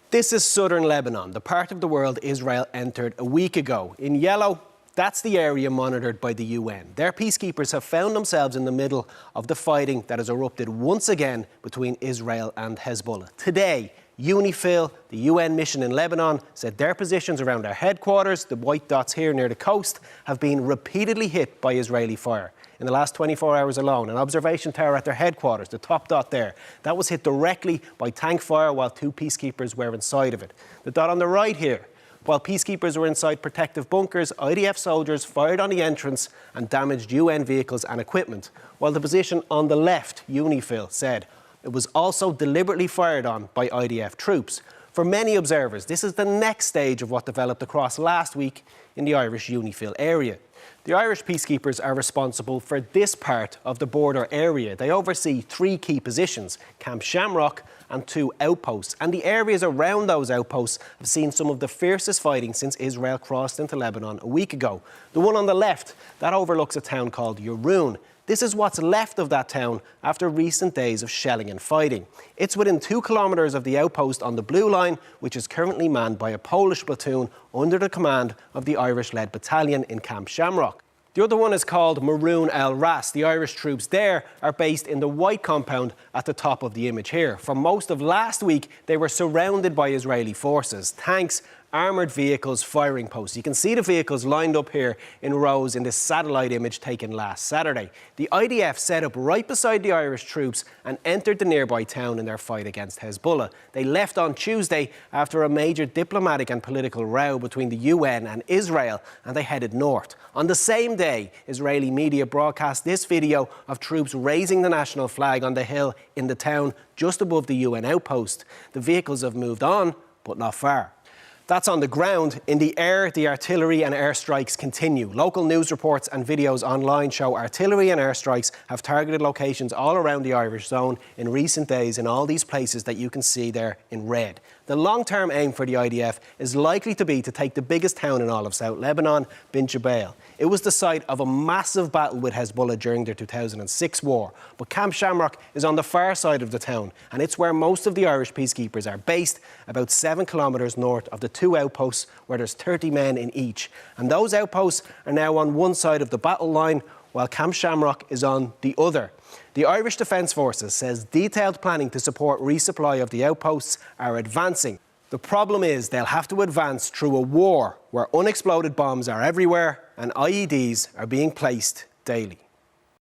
This is southern Lebanon, the part of the world Israel entered a week ago. In yellow, that's the area monitored by the UN. Their peacekeepers have found themselves in the middle of the fighting that has erupted once again between Israel and Hezbollah. Today, UNIFIL, the UN mission in Lebanon, said their positions around their headquarters, the white dots here near the coast, have been repeatedly hit by Israeli fire. In the last 24 hours alone, an observation tower at their headquarters, the top dot there, that was hit directly by tank fire while two peacekeepers were inside of it. The dot on the right here, while peacekeepers were inside protective bunkers, IDF soldiers fired on the entrance and damaged UN vehicles and equipment, while the position on the left, UNIFIL, said it was also deliberately fired on by IDF troops. For many observers, this is the next stage of what developed across last week in the Irish UNIFIL area. The Irish peacekeepers are responsible for this part of the border area. They oversee 3 key positions, Camp Shamrock and 2 outposts. And the areas around those outposts have seen some of the fiercest fighting since Israel crossed into Lebanon a week ago. The one on the left, that overlooks a town called Yaroun. This is what's left of that town after recent days of shelling and fighting. It's within 2 kilometres of the outpost on the Blue Line, which is currently manned by a Polish platoon under the command of the Irish-led battalion in Camp Shamrock. The other one is called Maroun El Ras. The Irish troops there are based in the white compound at the top of the image here. For most of last week, they were surrounded by Israeli forces, tanks, armoured vehicles, firing posts. You can see the vehicles lined up here in rows in this satellite image taken last Saturday. The IDF set up right beside the Irish troops and entered the nearby town in their fight against Hezbollah. They left on Tuesday after a major diplomatic and political row between the UN and Israel, and they headed north. On the same day, Israeli media broadcast this video of troops raising the national flag on the hill in the town just above the UN outpost. The vehicles have moved on, but not far. That's on the ground. In the air, the artillery and airstrikes continue. Local news reports and videos online show artillery and airstrikes have targeted locations all around the Irish zone in recent days in all these places that you can see there in red. The long-term aim for the IDF is likely to be to take the biggest town in all of South Lebanon, Bint Jbeil. It was the site of a massive battle with Hezbollah during their 2006 war. But Camp Shamrock is on the far side of the town, and it's where most of the Irish peacekeepers are based, about 7 kilometres north of the 2 outposts where there's 30 men in each. And those outposts are now on one side of the battle line, while Camp Shamrock is on the other. The Irish Defence Forces says detailed planning to support resupply of the outposts are advancing. The problem is they'll have to advance through a war where unexploded bombs are everywhere and IEDs are being placed daily.